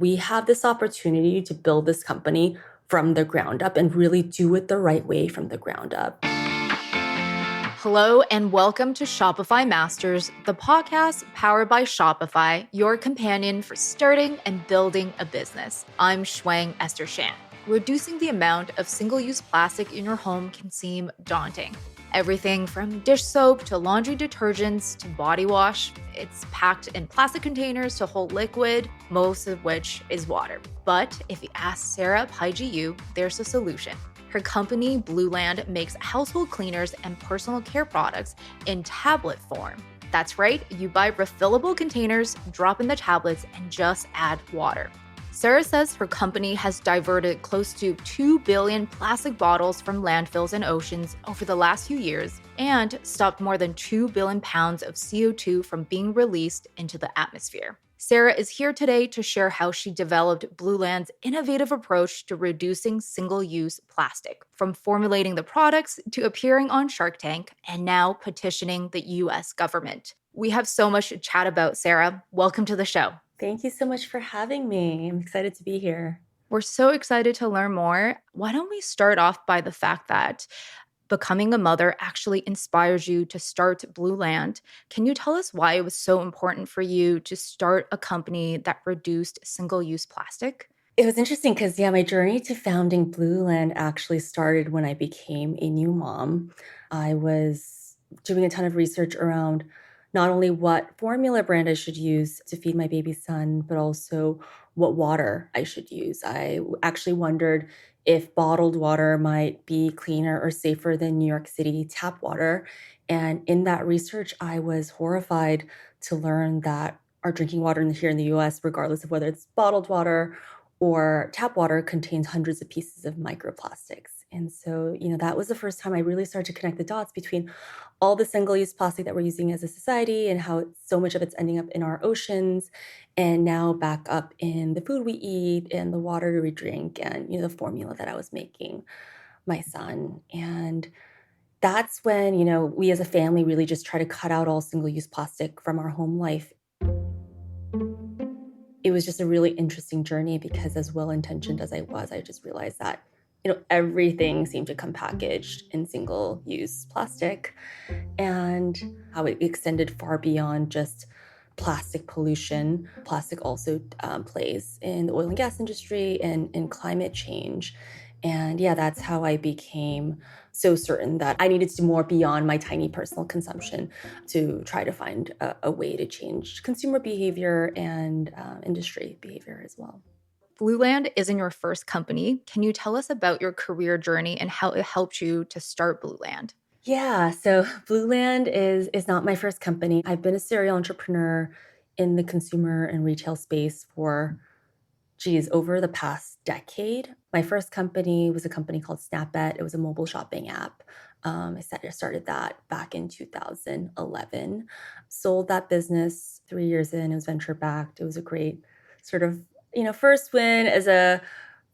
We have this opportunity to build this company from the ground up and really do it the right way from the ground up. Hello and welcome to Shopify Masters, the podcast powered by Shopify, your companion for starting and building a business. I'm Shuang Esther Shan. Reducing the amount of single-use plastic in your home can seem daunting. Everything from dish soap to laundry detergents to body wash, it's packed in plastic containers to hold liquid, most of which is water. But if you ask Sarah Paiji Yoo, there's a solution. Her company, Blueland, makes household cleaners and personal care products in tablet form. That's right, you buy refillable containers, drop in the tablets, and just add water. Sarah says her company has diverted close to 2 billion plastic bottles from landfills and oceans over the last few years and stopped more than 2 billion pounds of CO2 from being released into the atmosphere. Sarah is here today to share how she developed Blueland's innovative approach to reducing single-use plastic, from formulating the products to appearing on Shark Tank and now petitioning the US government. We have so much to chat about, Sarah. Welcome to the show. Thank you so much for having me. I'm excited to be here. We're so excited to learn more. Why don't we start off by the fact that becoming a mother actually inspires you to start Blueland. Can you tell us why it was so important for you to start a company that reduced single-use plastic? It was interesting because, my journey to founding Blueland actually started when I became a new mom. I was doing a ton of research around not only what formula brand I should use to feed my baby son, but also what water I should use. I actually wondered if bottled water might be cleaner or safer than New York City tap water. And in that research, I was horrified to learn that our drinking water here in the US, regardless of whether it's bottled water or tap water, contains hundreds of pieces of microplastics. And so, that was the first time I really started to connect the dots between all the single-use plastic that we're using as a society and how so much of it's ending up in our oceans and now back up in the food we eat and the water we drink and, the formula that I was making my son. And that's when, we as a family really just try to cut out all single-use plastic from our home life. It was just a really interesting journey because as well-intentioned as I was, I just realized that, everything seemed to come packaged in single-use plastic and how it extended far beyond just plastic pollution. Plastic also plays in the oil and gas industry and in climate change. And that's how I became so certain that I needed to do more beyond my tiny personal consumption to try to find a way to change consumer behavior and industry behavior as well. Blueland isn't your first company. Can you tell us about your career journey and how it helped you to start Blueland? Yeah, so Blueland is not my first company. I've been a serial entrepreneur in the consumer and retail space for over the past decade. My first company was a company called Snapbet. It was a mobile shopping app. I started that back in 2011. Sold that business 3 years in. It was venture backed. It was a great sort of, first win as a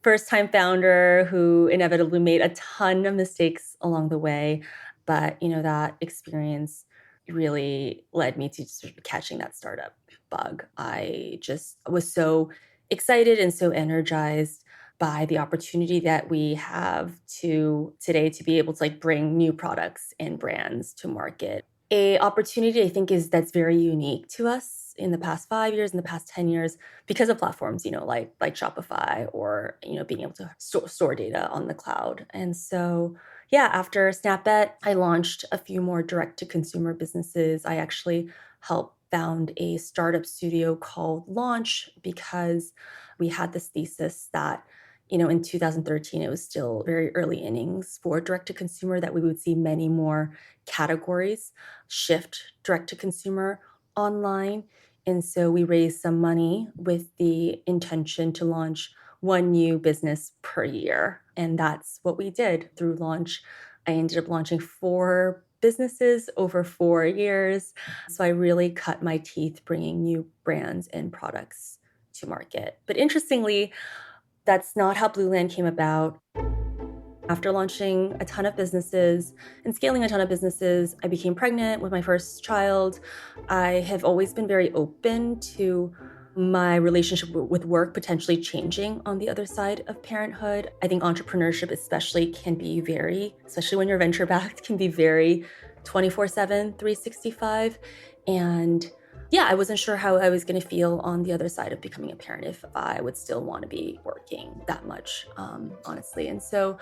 first-time founder who inevitably made a ton of mistakes along the way. But, that experience really led me to sort of catching that startup bug. I just was so excited and so energized by the opportunity that we have today to be able to bring new products and brands to market. A opportunity I think that's very unique to us in the past 5 years, in the past 10 years, because of platforms, like Shopify or, being able to store data on the cloud. And so, after Snapbet, I launched a few more direct-to-consumer businesses. I actually helped found a startup studio called Launch because we had this thesis that, in 2013, it was still very early innings for direct-to-consumer, that we would see many more categories shift direct-to-consumer online. And so we raised some money with the intention to launch one new business per year. And that's what we did through Launch. I ended up launching 4 businesses over 4 years. So I really cut my teeth bringing new brands and products to market. But interestingly, that's not how Blueland came about. After launching a ton of businesses and scaling a ton of businesses, I became pregnant with my first child. I have always been very open to my relationship with work potentially changing on the other side of parenthood. I think entrepreneurship especially can be especially when you're venture backed, can be very 24/7, 365. And yeah, I wasn't sure how I was going to feel on the other side of becoming a parent, if I would still want to be working that much, honestly. And so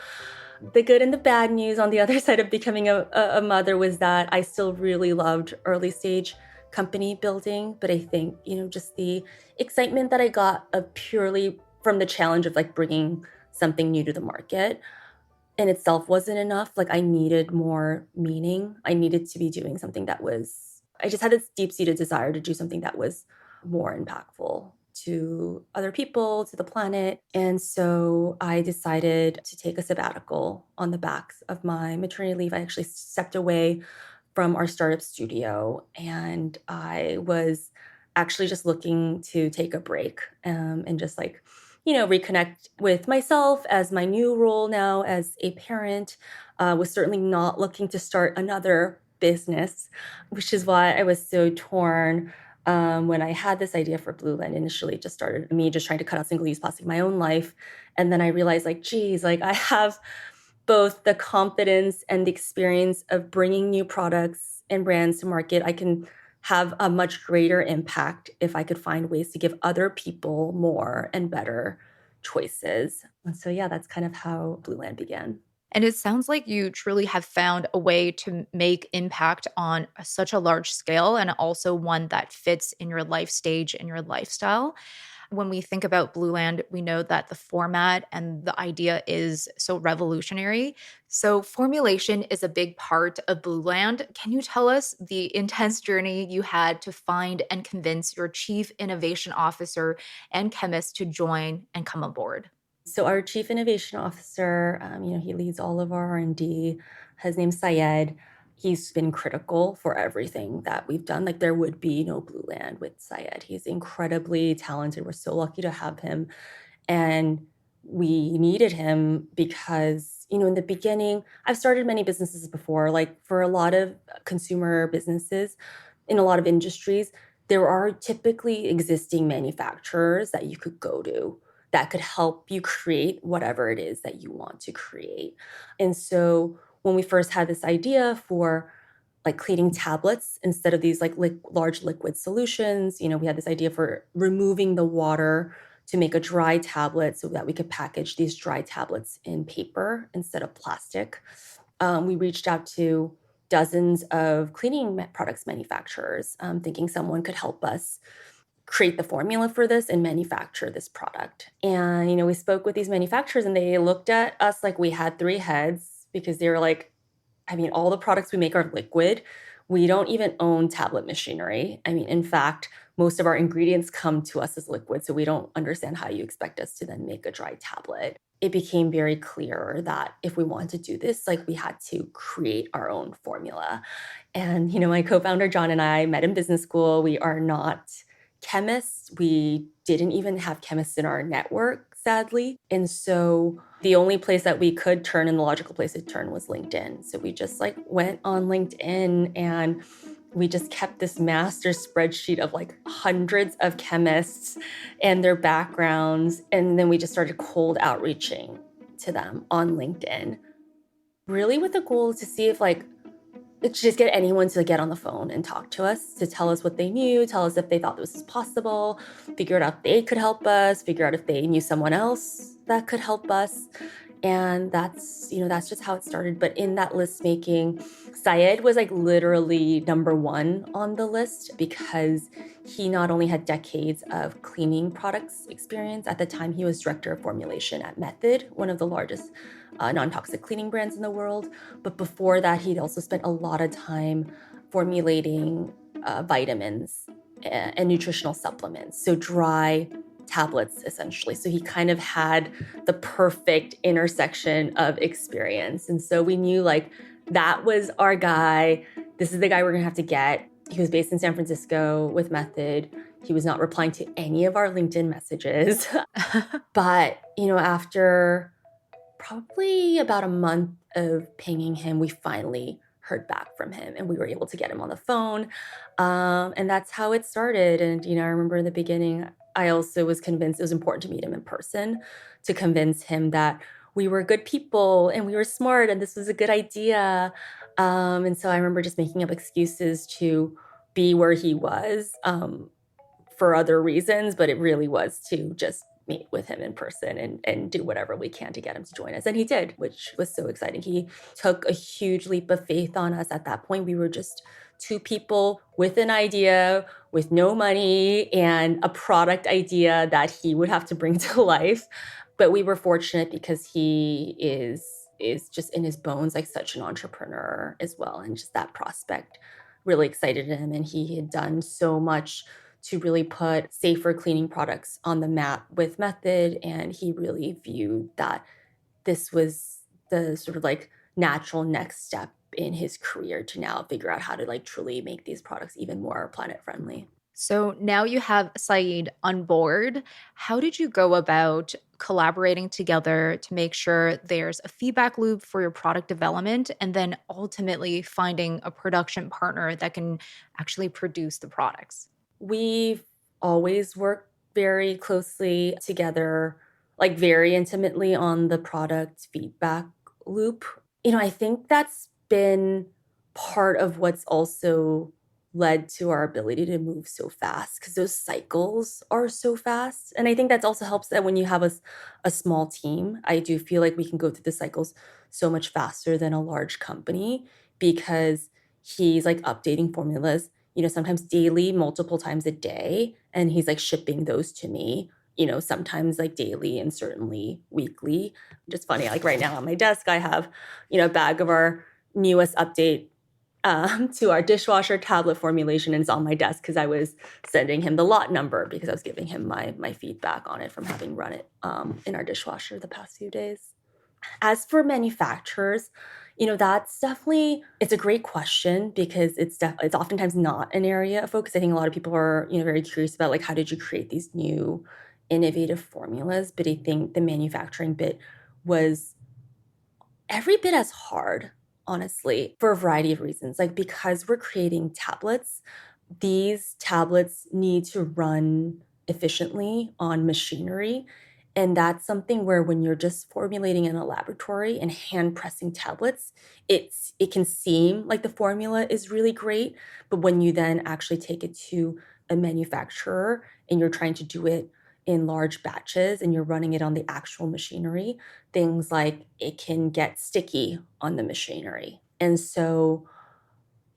the good and the bad news on the other side of becoming a mother was that I still really loved early stage company building. But I think, just the excitement that I got of purely from the challenge of like bringing something new to the market in itself wasn't enough. Like I needed more meaning. I needed to be doing something I just had this deep seated desire to do something that was more impactful to other people, to the planet. And so I decided to take a sabbatical on the backs of my maternity leave. I actually stepped away from our startup studio, and I was actually just looking to take a break, and just like, reconnect with myself as my new role now as a parent. Was certainly not looking to start another business, which is why I was so torn when I had this idea for Blueland. Initially, it just started me just trying to cut out single-use plastic in my own life. And then I realized like, geez, like I have both the confidence and the experience of bringing new products and brands to market. I can have a much greater impact if I could find ways to give other people more and better choices. And so, yeah, that's kind of how Blueland began. And it sounds like you truly have found a way to make impact on such a large scale and also one that fits in your life stage and your lifestyle. When we think about Blueland, we know that the format and the idea is so revolutionary. So, formulation is a big part of Blueland. Can you tell us the intense journey you had to find and convince your chief innovation officer and chemist to join and come aboard? So our chief innovation officer, he leads all of our R&D. His name's Syed. He's been critical for everything that we've done. Like there would be no Blueland with Syed. He's incredibly talented. We're so lucky to have him. And we needed him because, in the beginning, I've started many businesses before, like for a lot of consumer businesses in a lot of industries, there are typically existing manufacturers that you could go to that could help you create whatever it is that you want to create. And so when we first had this idea for like cleaning tablets instead of these like large liquid solutions, we had this idea for removing the water to make a dry tablet so that we could package these dry tablets in paper instead of plastic. We reached out to dozens of cleaning products manufacturers, thinking someone could help us create the formula for this and manufacture this product. And, we spoke with these manufacturers and they looked at us like we had three heads because they were like, I mean, all the products we make are liquid. We don't even own tablet machinery. I mean, in fact, most of our ingredients come to us as liquid, so we don't understand how you expect us to then make a dry tablet. It became very clear that if we wanted to do this, like we had to create our own formula. And, my co-founder John and I met in business school. We are not chemists. We didn't even have chemists in our network, sadly. And so the only place that we could turn and the logical place to turn was LinkedIn. So we just like went on LinkedIn and we just kept this master spreadsheet of like hundreds of chemists and their backgrounds. And then we just started cold outreaching to them on LinkedIn, really with the goal to see if like it's just get anyone to get on the phone and talk to us, to tell us what they knew, tell us if they thought this was possible, figure out if they could help us, figure out if they knew someone else that could help us. And that's just how it started. But in that list making, Syed was like literally number one on the list because he not only had decades of cleaning products experience. At the time, he was director of formulation at Method, one of the largest non-toxic cleaning brands in the world. But before that, he'd also spent a lot of time formulating vitamins and nutritional supplements. So dry tablets, essentially. So he kind of had the perfect intersection of experience. And so we knew like that was our guy. This is the guy we're going to have to get. He was based in San Francisco with Method. He was not replying to any of our LinkedIn messages. But, after probably about a month of pinging him, we finally heard back from him and we were able to get him on the phone. And that's how it started. And, I remember in the beginning, I also was convinced it was important to meet him in person to convince him that we were good people and we were smart and this was a good idea. And so I remember just making up excuses to be where he was. For other reasons, but it really was to just meet with him in person and do whatever we can to get him to join us. And he did, which was so exciting. He took a huge leap of faith on us at that point. We were just two people with an idea, with no money, and a product idea that he would have to bring to life. But we were fortunate because he is just in his bones like such an entrepreneur as well. And just that prospect really excited him. And he had done so much to really put safer cleaning products on the map with Method. And he really viewed that this was the sort of like natural next step in his career to now figure out how to like truly make these products even more planet friendly. So now you have Saeed on board. How did you go about collaborating together to make sure there's a feedback loop for your product development and then ultimately finding a production partner that can actually produce the products? We've always worked very closely together, like very intimately on the product feedback loop. I think that's been part of what's also led to our ability to move so fast because those cycles are so fast. And I think that also helps that when you have a small team, I do feel like we can go through the cycles so much faster than a large company because he's like updating formulas, sometimes daily, multiple times a day. And he's like shipping those to me, sometimes like daily and certainly weekly. Just funny, like right now on my desk, I have, a bag of our newest update to our dishwasher tablet formulation. And it's on my desk because I was sending him the lot number because I was giving him my feedback on it from having run it in our dishwasher the past few days. As for manufacturers, that's definitely it's a great question because it's oftentimes not an area of focus. I think a lot of people are, very curious about like how did you create these new innovative formulas, but I think the manufacturing bit was every bit as hard, honestly, for a variety of reasons. Like because we're creating tablets, these tablets need to run efficiently on machinery. And that's something where when you're just formulating in a laboratory and hand pressing tablets, it can seem like the formula is really great, but when you then actually take it to a manufacturer and you're trying to do it in large batches and you're running it on the actual machinery, things like it can get sticky on the machinery. And so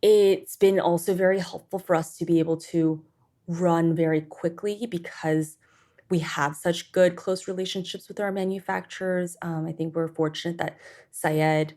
it's been also very helpful for us to be able to run very quickly because we have such good close relationships with our manufacturers. I think we're fortunate that Syed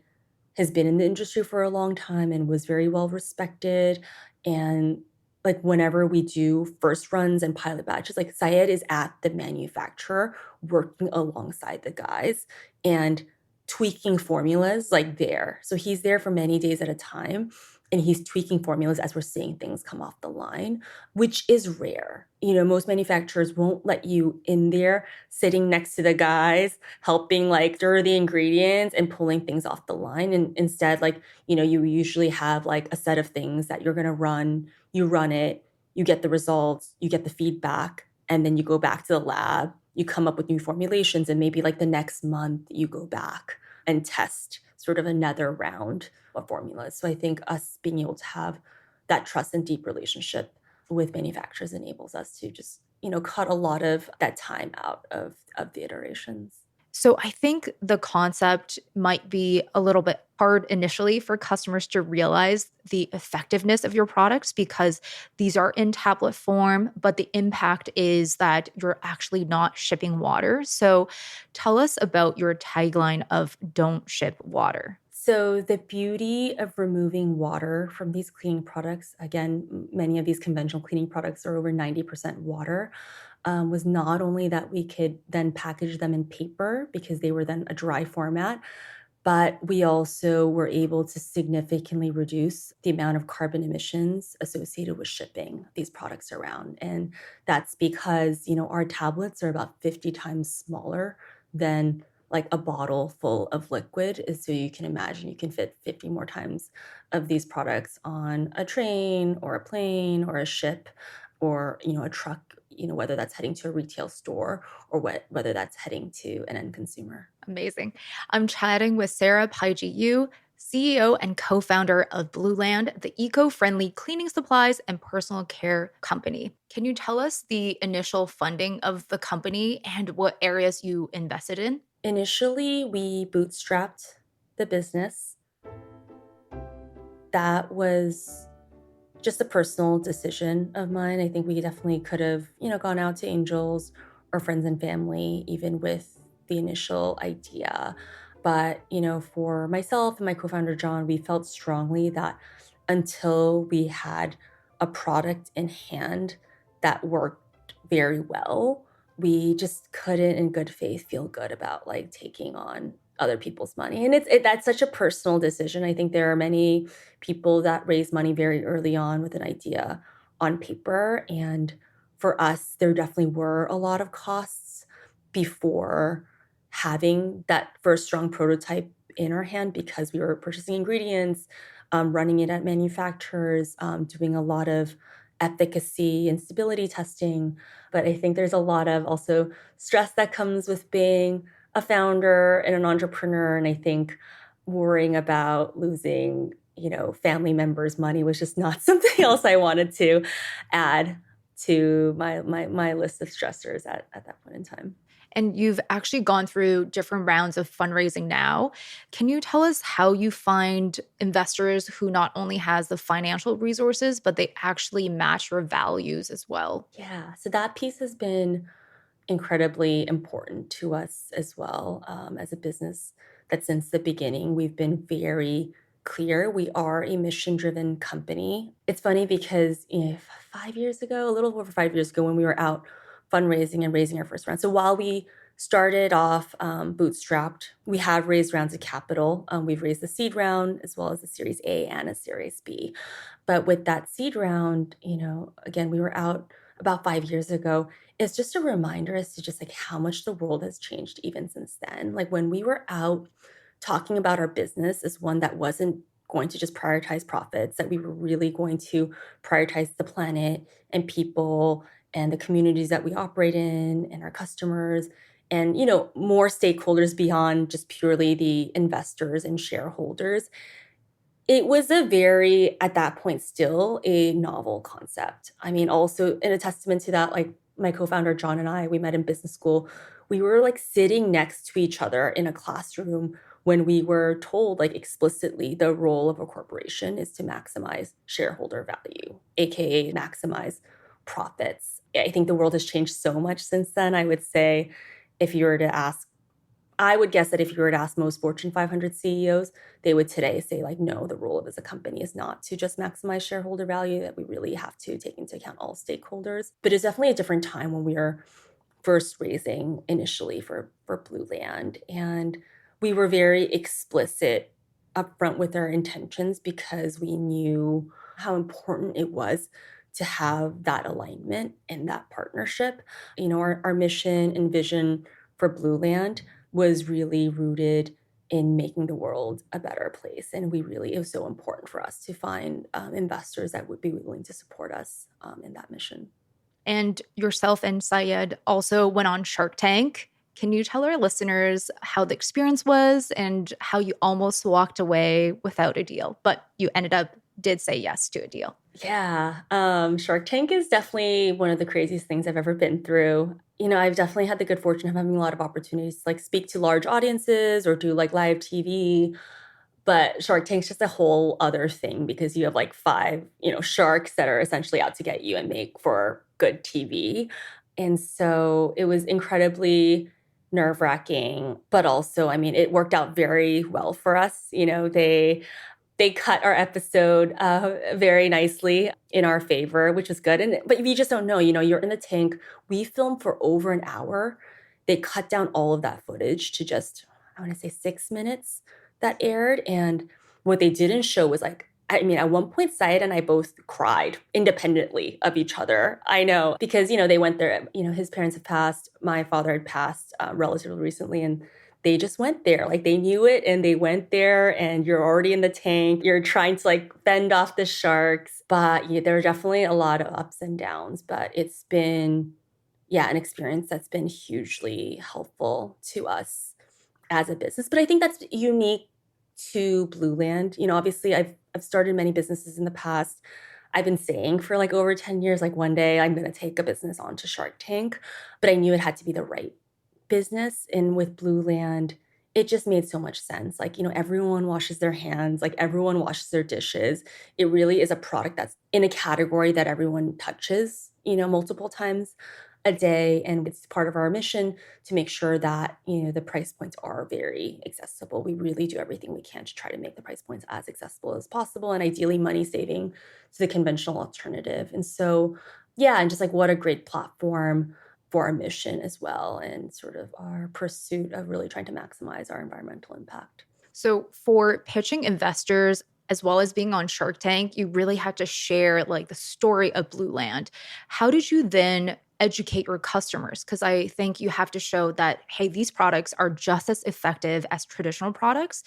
has been in the industry for a long time and was very well respected. And like whenever we do first runs and pilot batches, like Syed is at the manufacturer working alongside the guys and tweaking formulas like there. So he's there for many days at a time and he's tweaking formulas as we're seeing things come off the line, which is rare. Most manufacturers won't let you in there sitting next to the guys, helping like stir the ingredients and pulling things off the line. And instead, like, you usually have like a set of things that you're going to run, you run it, you get the results, you get the feedback, and then you go back to the lab, you come up with new formulations, and maybe like the next month you go back and test sort of another round of formulas. So I think us being able to have that trust and deep relationship with manufacturers enables us to just, cut a lot of that time out of the iterations. So I think the concept might be a little bit hard initially for customers to realize the effectiveness of your products because these are in tablet form, but the impact is that you're actually not shipping water. So tell us about your tagline of "Don't ship water." So the beauty of removing water from these cleaning products, again, many of these conventional cleaning products are over 90% water, was not only that we could then package them in paper because they were then a dry format, but we also were able to significantly reduce the amount of carbon emissions associated with shipping these products around. And that's because, our tablets are about 50 times smaller than like a bottle full of liquid. So you can imagine you can fit 50 more times of these products on a train or a plane or a ship or, a truck whether that's heading to a retail store or whether that's heading to an end consumer. Amazing. I'm chatting with Sarah Paiji Yoo, CEO and co-founder of Blueland, the eco-friendly cleaning supplies and personal care company. Can you tell us the initial funding of the company and what areas you invested in? Initially, we bootstrapped the business. That was just a personal decision of mine. I think we definitely could have, gone out to angels or friends and family, even with the initial idea. But, for myself and my co-founder, John, we felt strongly that until we had a product in hand that worked very well, we just couldn't in good faith feel good about like taking on other people's money. And that's such a personal decision. I think there are many people that raise money very early on with an idea on paper. And for us, there definitely were a lot of costs before having that first strong prototype in our hand because we were purchasing ingredients, running it at manufacturers, doing a lot of efficacy and stability testing. But I think there's a lot of also stress that comes with being a founder and an entrepreneur. And I think worrying about losing, family members' money was just not something else I wanted to add to my list of stressors at that point in time. And you've actually gone through different rounds of fundraising now. Can you tell us how you find investors who not only has the financial resources, but they actually match your values as well? Yeah, so that piece has been incredibly important to us as well, as a business that since the beginning we've been very clear we are a mission-driven company. It's funny because 5 years ago, a little over 5 years ago, when we were out fundraising and raising our first round. So while we started off bootstrapped, we have raised rounds of capital. We've raised the seed round as well as a Series A and a Series B. But with that seed round, again, we were out about 5 years ago. It's just a reminder as to just like how much the world has changed even since then. Like when we were out talking about our business as one that wasn't going to just prioritize profits, that we were really going to prioritize the planet and people and the communities that we operate in and our customers and more stakeholders beyond just purely the investors and shareholders. It was at that point, still a novel concept. I mean, also in a testament to that, like my co-founder John and I, we met in business school. We were like sitting next to each other in a classroom when we were told like explicitly the role of a corporation is to maximize shareholder value, aka maximize profits. I think the world has changed so much since then. If you were to ask I would guess that if you were to ask most Fortune 500 CEOs, they would today say like, no, the role of as a company is not to just maximize shareholder value, that we really have to take into account all stakeholders. But it's definitely a different time when we were first raising initially for Blueland. And we were very explicit upfront with our intentions because we knew how important it was to have that alignment and that partnership. Our mission and vision for Blueland was really rooted in making the world a better place. And it was so important for us to find investors that would be willing to support us in that mission. And yourself and Syed also went on Shark Tank. Can you tell our listeners how the experience was and how you almost walked away without a deal, but you did say yes to a deal? Yeah, Shark Tank is definitely one of the craziest things I've ever been through. I've definitely had the good fortune of having a lot of opportunities to like speak to large audiences or do like live TV. But Shark Tank's just a whole other thing because you have like five, sharks that are essentially out to get you and make for good TV. And so it was incredibly nerve-wracking, but also, I mean, it worked out very well for us. They cut our episode very nicely in our favor, which was good. But you just don't know, you're in the tank. We filmed for over an hour. They cut down all of that footage to just, I want to say 6 minutes that aired. And what they didn't show was like, I mean, at one point, Syed and I both cried independently of each other. I know, because, they went there, his parents have passed. My father had passed relatively recently. And they just went there. Like they knew it and they went there and you're already in the tank. You're trying to like fend off the sharks. But there are definitely a lot of ups and downs. But it's been yeah, an experience that's been hugely helpful to us as a business. But I think that's unique to Blueland. Obviously I've started many businesses in the past. I've been saying for like over 10 years, like one day I'm going to take a business onto Shark Tank, but I knew it had to be the right business. And with Blueland, it just made so much sense. Like, everyone washes their hands, like everyone washes their dishes. It really is a product that's in a category that everyone touches, multiple times a day. And it's part of our mission to make sure that, the price points are very accessible. We really do everything we can to try to make the price points as accessible as possible and ideally money saving to the conventional alternative. And so, yeah, and just like what a great platform for our mission as well and sort of our pursuit of really trying to maximize our environmental impact. So for pitching investors as well as being on Shark Tank, you really had to share like the story of Blueland. How did you then educate your customers? Because I think you have to show that, hey, these products are just as effective as traditional products.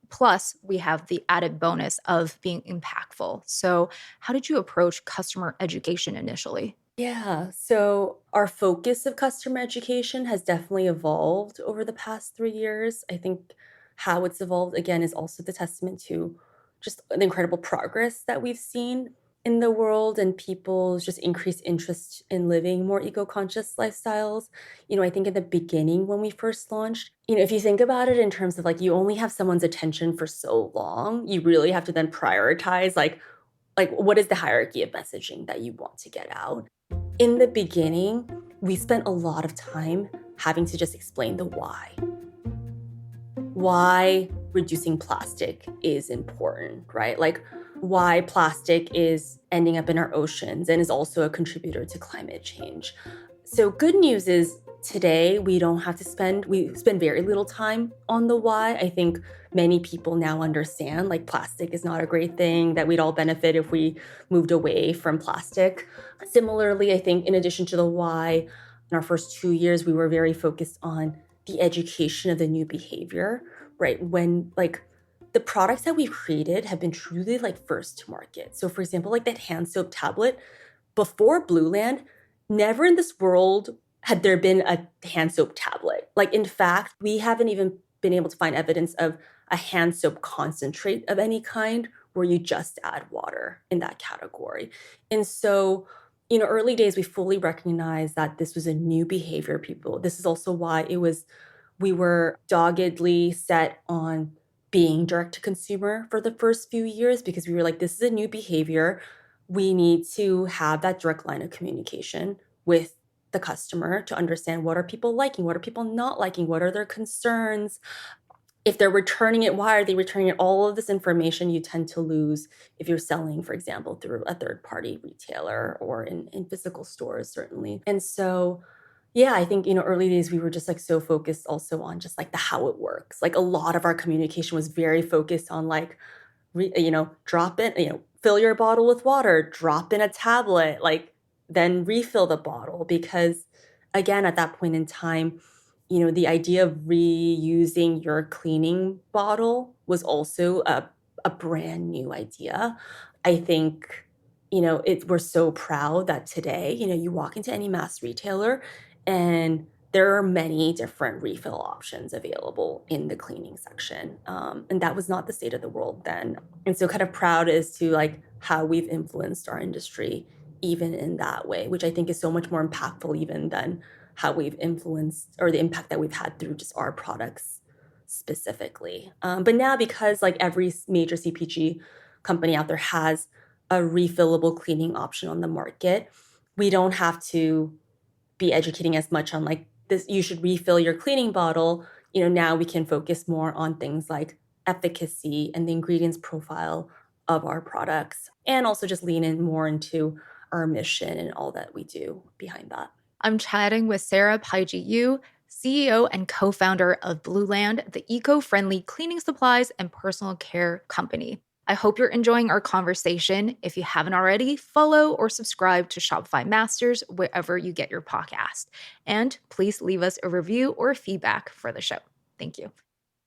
Plus, we have the added bonus of being impactful. So, how did you approach customer education initially? Yeah, so our focus of customer education has definitely evolved over the past 3 years. I think how it's evolved, again, is also the testament to just the incredible progress that we've seen in the world and people's just increased interest in living more eco-conscious lifestyles. I think in the beginning when we first launched, if you think about it in terms of like you only have someone's attention for so long, you really have to then prioritize like what is the hierarchy of messaging that you want to get out. In the beginning, we spent a lot of time having to just explain the why reducing plastic is important, right? Like why plastic is ending up in our oceans and is also a contributor to climate change. So good news is today we spend very little time on the why. I think many people now understand like plastic is not a great thing, that we'd all benefit if we moved away from plastic. Similarly, I think in addition to the why, in our first 2 years, we were very focused on the education of the new behavior, right? When like the products that we've created have been truly like first to market. So for example, like that hand soap tablet, before Blueland, never in this world had there been a hand soap tablet. Like in fact, we haven't even been able to find evidence of a hand soap concentrate of any kind where you just add water in that category. And so, early days, we fully recognized that this was a new behavior, people. This is also why we were doggedly set on being direct to consumer for the first few years because we were like, this is a new behavior. We need to have that direct line of communication with the customer to understand what are people liking, what are people not liking, what are their concerns. If they're returning it, why are they returning it? All of this information you tend to lose if you're selling, for example, through a third party retailer or in physical stores, certainly. And so, yeah, I think, early days we were just like so focused also on just like the how it works. Like a lot of our communication was very focused on like, drop in, fill your bottle with water, drop in a tablet, like then refill the bottle. Because again, at that point in time, the idea of reusing your cleaning bottle was also a brand new idea. I think, we're so proud that today, you walk into any mass retailer and there are many different refill options available in the cleaning section. And that was not the state of the world then. And so kind of proud as to like how we've influenced our industry even in that way, which I think is so much more impactful even than how we've influenced or the impact that we've had through just our products specifically. But now because like every major CPG company out there has a refillable cleaning option on the market, we don't have to be educating as much on like this, you should refill your cleaning bottle. Now we can focus more on things like efficacy and the ingredients profile of our products and also just lean in more into our mission and all that we do behind that. I'm chatting with Sarah Paiji Yoo, CEO and co founder of Blueland, the eco friendly cleaning supplies and personal care company. I hope you're enjoying our conversation. If you haven't already, follow or subscribe to Shopify Masters wherever you get your podcast. And please leave us a review or feedback for the show. Thank you.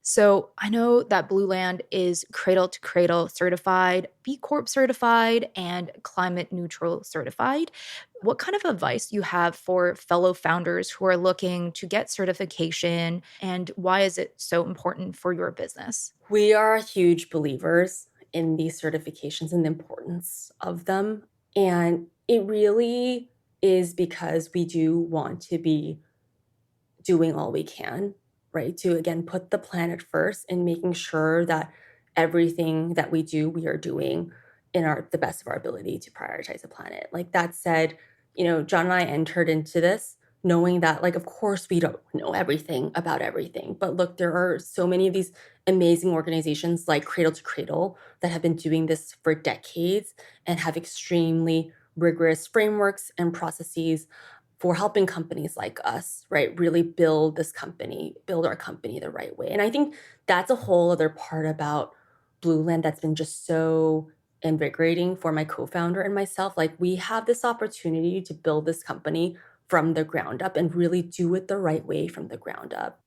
So I know that Blueland is Cradle to Cradle certified, B Corp certified, and climate neutral certified. What kind of advice do you have for fellow founders who are looking to get certification, and why is it so important for your business? We are huge believers in these certifications and the importance of them. And it really is because we do want to be doing all we can, right? To again put the planet first and making sure that everything that we do, we are doing in our the best of our ability to prioritize the planet. Like that said, John and I entered into this knowing that like of course we don't know everything about everything. But look, there are so many of these amazing organizations like Cradle to Cradle that have been doing this for decades and have extremely rigorous frameworks and processes for helping companies like us, right, really build our company the right way. And I think that's a whole other part about Blueland that's been just so invigorating for my co-founder and myself. Like we have this opportunity to build this company from the ground up and really do it the right way from the ground up.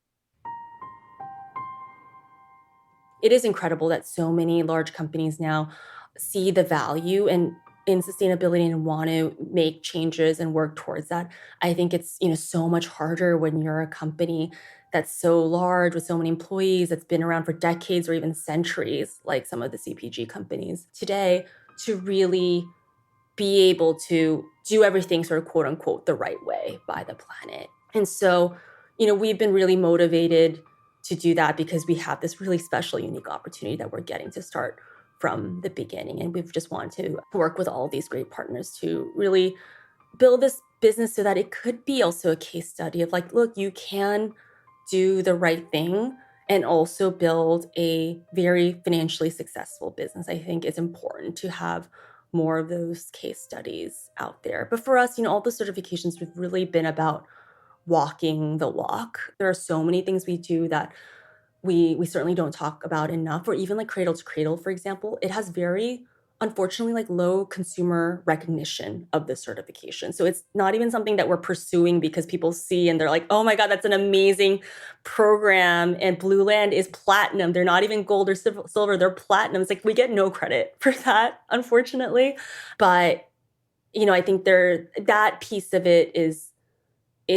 It is incredible that so many large companies now see the value in sustainability and want to make changes and work towards that. I think it's, so much harder when you're a company that's so large with so many employees that's been around for decades or even centuries, like some of the CPG companies today, to really be able to do everything sort of quote unquote the right way by the planet. And so, we've been really motivated to do that because we have this really special, unique opportunity that we're getting to start from the beginning. And we've just wanted to work with all these great partners to really build this business so that it could be also a case study of like, look, you can do the right thing and also build a very financially successful business. I think it's important to have more of those case studies out there. But for us, all the certifications have really been about walking the walk. There are so many things we do that we certainly don't talk about enough, or even like Cradle to Cradle, for example. It has very unfortunately like low consumer recognition of the certification. So it's not even something that we're pursuing because people see and they're like, oh my God, that's an amazing program. And Blueland is platinum. They're not even gold or silver, they're platinum. It's like we get no credit for that, unfortunately. But I think that piece of it is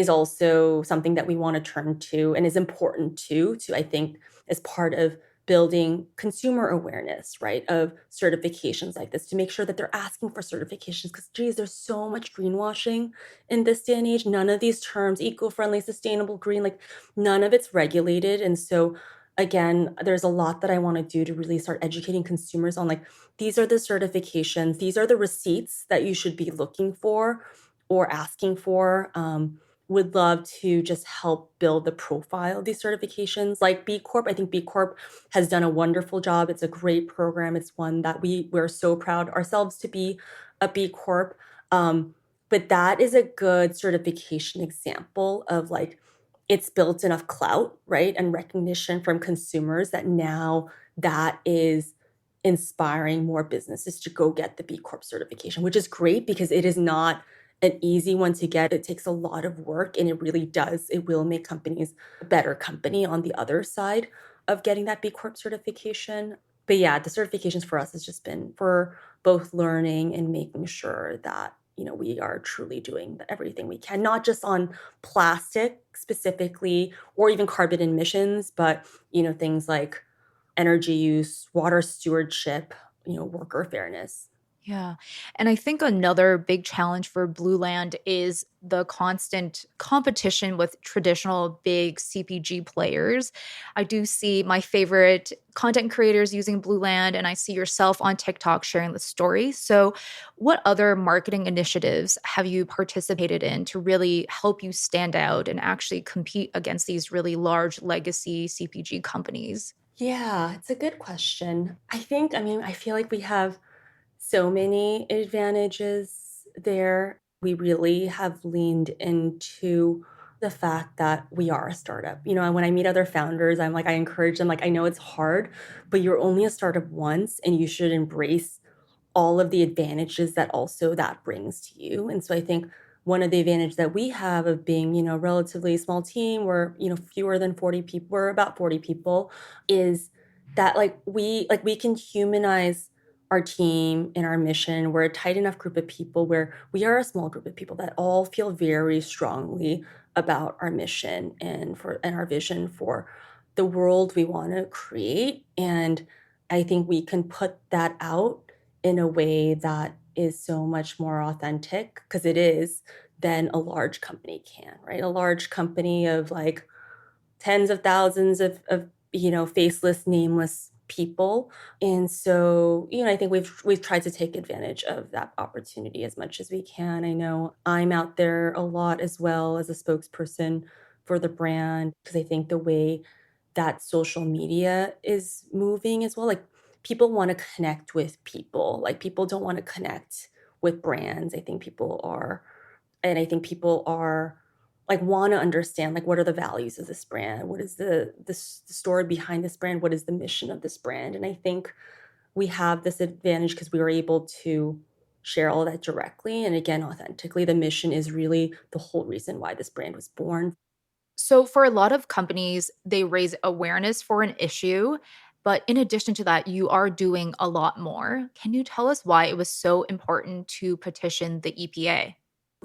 also something that we want to turn to and is important to I think as part of building consumer awareness, right, of certifications like this to make sure that they're asking for certifications because geez, there's so much greenwashing in this day and age. None of these terms, eco-friendly, sustainable, green, like none of it's regulated. And so again, there's a lot that I want to do to really start educating consumers on like these are the certifications, these are the receipts that you should be looking for or asking for. Would love to just help build the profile of these certifications. Like B Corp, I think B Corp has done a wonderful job. It's a great program. It's one that we're so proud ourselves to be a B Corp. But that is a good certification example of like it's built enough clout, right, and recognition from consumers that now that is inspiring more businesses to go get the B Corp certification, which is great because it is not an easy one to get. It takes a lot of work and it will make companies a better company on the other side of getting that B Corp certification. But yeah, the certifications for us has just been for both learning and making sure that, we are truly doing everything we can, not just on plastic specifically or even carbon emissions, but, things like energy use, water stewardship, worker fairness. Yeah. And I think another big challenge for Blueland is the constant competition with traditional big CPG players. I do see my favorite content creators using Blueland, and I see yourself on TikTok sharing the story. So, what other marketing initiatives have you participated in to really help you stand out and actually compete against these really large legacy CPG companies? Yeah, it's a good question. I feel like we have so many advantages there. We really have leaned into the fact that we are a startup. When I meet other founders, I'm like, I encourage them, like, I know it's hard, but you're only a startup once and you should embrace all of the advantages that also that brings to you. And so I think one of the advantages that we have of being, relatively small team, we're, fewer than 40 people, we're about 40 people, is that we can humanize our team and our mission. We're a tight enough group of people where we are a small group of people that all feel very strongly about our mission and our vision for the world we want to create. And I think we can put that out in a way that is so much more authentic, because it is, than a large company can, right? A large company of like tens of thousands of faceless, nameless people. And so, I think we've tried to take advantage of that opportunity as much as we can. I know I'm out there a lot as well as a spokesperson for the brand, because I think the way that social media is moving as well, like people want to connect with people. Like people don't want to connect with brands. I think people are like want to understand, like, what are the values of this brand? What is the story behind this brand? What is the mission of this brand? And I think we have this advantage because we were able to share all of that directly and again authentically. The mission is really the whole reason why this brand was born. So, for a lot of companies, they raise awareness for an issue. But in addition to that, you are doing a lot more. Can you tell us why it was so important to petition the EPA?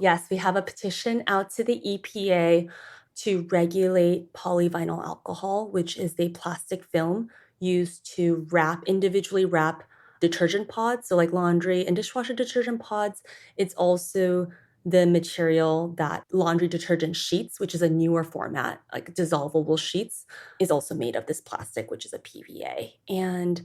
Yes, we have a petition out to the EPA to regulate polyvinyl alcohol, which is the plastic film used to individually wrap detergent pods, so like laundry and dishwasher detergent pods. It's also the material that laundry detergent sheets, which is a newer format, like dissolvable sheets, is also made of this plastic, which is a PVA. And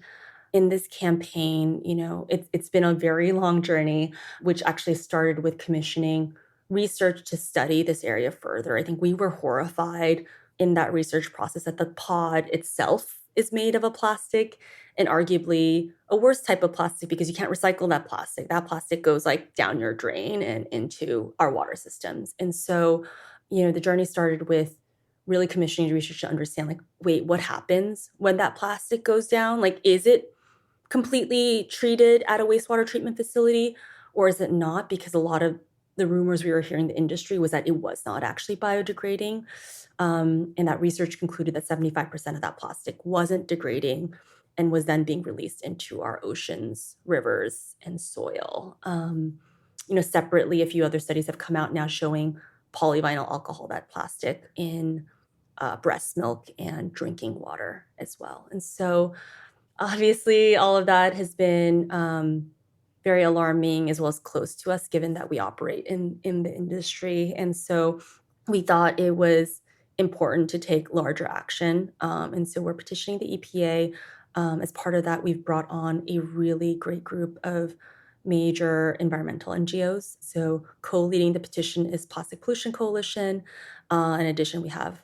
in this campaign, it's been a very long journey, which actually started with commissioning research to study this area further. I think we were horrified in that research process that the pod itself is made of a plastic, and arguably a worse type of plastic, because you can't recycle that plastic. That plastic goes like down your drain and into our water systems. And so, the journey started with really commissioning research to understand, like, wait, what happens when that plastic goes down? Like, is it completely treated at a wastewater treatment facility, or is it not? Because a lot of the rumors we were hearing in the industry was that it was not actually biodegrading. And that research concluded that 75% of that plastic wasn't degrading and was then being released into our oceans, rivers, and soil. Separately, a few other studies have come out now showing polyvinyl alcohol, that plastic, in breast milk and drinking water as well. And so obviously, all of that has been very alarming as well as close to us, given that we operate in the industry. And so we thought it was important to take larger action. And so we're petitioning the EPA. As part of that, we've brought on a really great group of major environmental NGOs. So co-leading the petition is Plastic Pollution Coalition. In addition, we have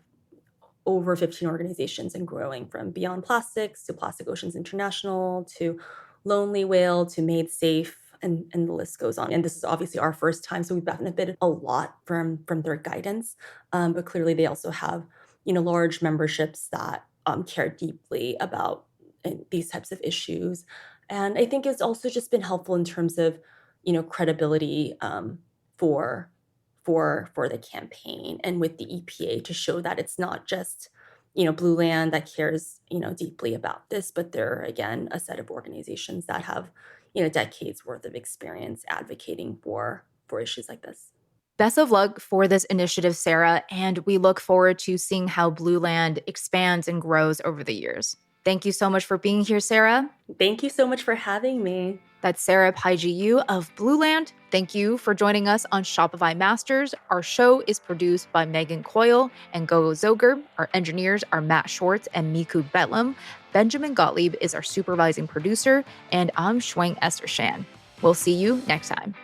over 15 organizations and growing, from Beyond Plastics to Plastic Oceans International to Lonely Whale to Made Safe, and the list goes on. And this is obviously our first time, so we've benefited a lot from their guidance. But clearly they also have, large memberships that care deeply about these types of issues. And I think it's also just been helpful in terms of, credibility for the campaign and with the EPA, to show that it's not just, Blueland that cares, deeply about this, but they're, again, a set of organizations that have, decades worth of experience advocating for issues like this. Best of luck for this initiative, Sarah, and we look forward to seeing how Blueland expands and grows over the years. Thank you so much for being here, Sarah. Thank you so much for having me. That's Sarah Paiji Yoo of Blueland. Thank you for joining us on Shopify Masters. Our show is produced by Megan Coyle and Gogo Zoger. Our engineers are Matt Schwartz and Miku Betlam. Benjamin Gottlieb is our supervising producer, and I'm Shwang Esther Shan. We'll see you next time.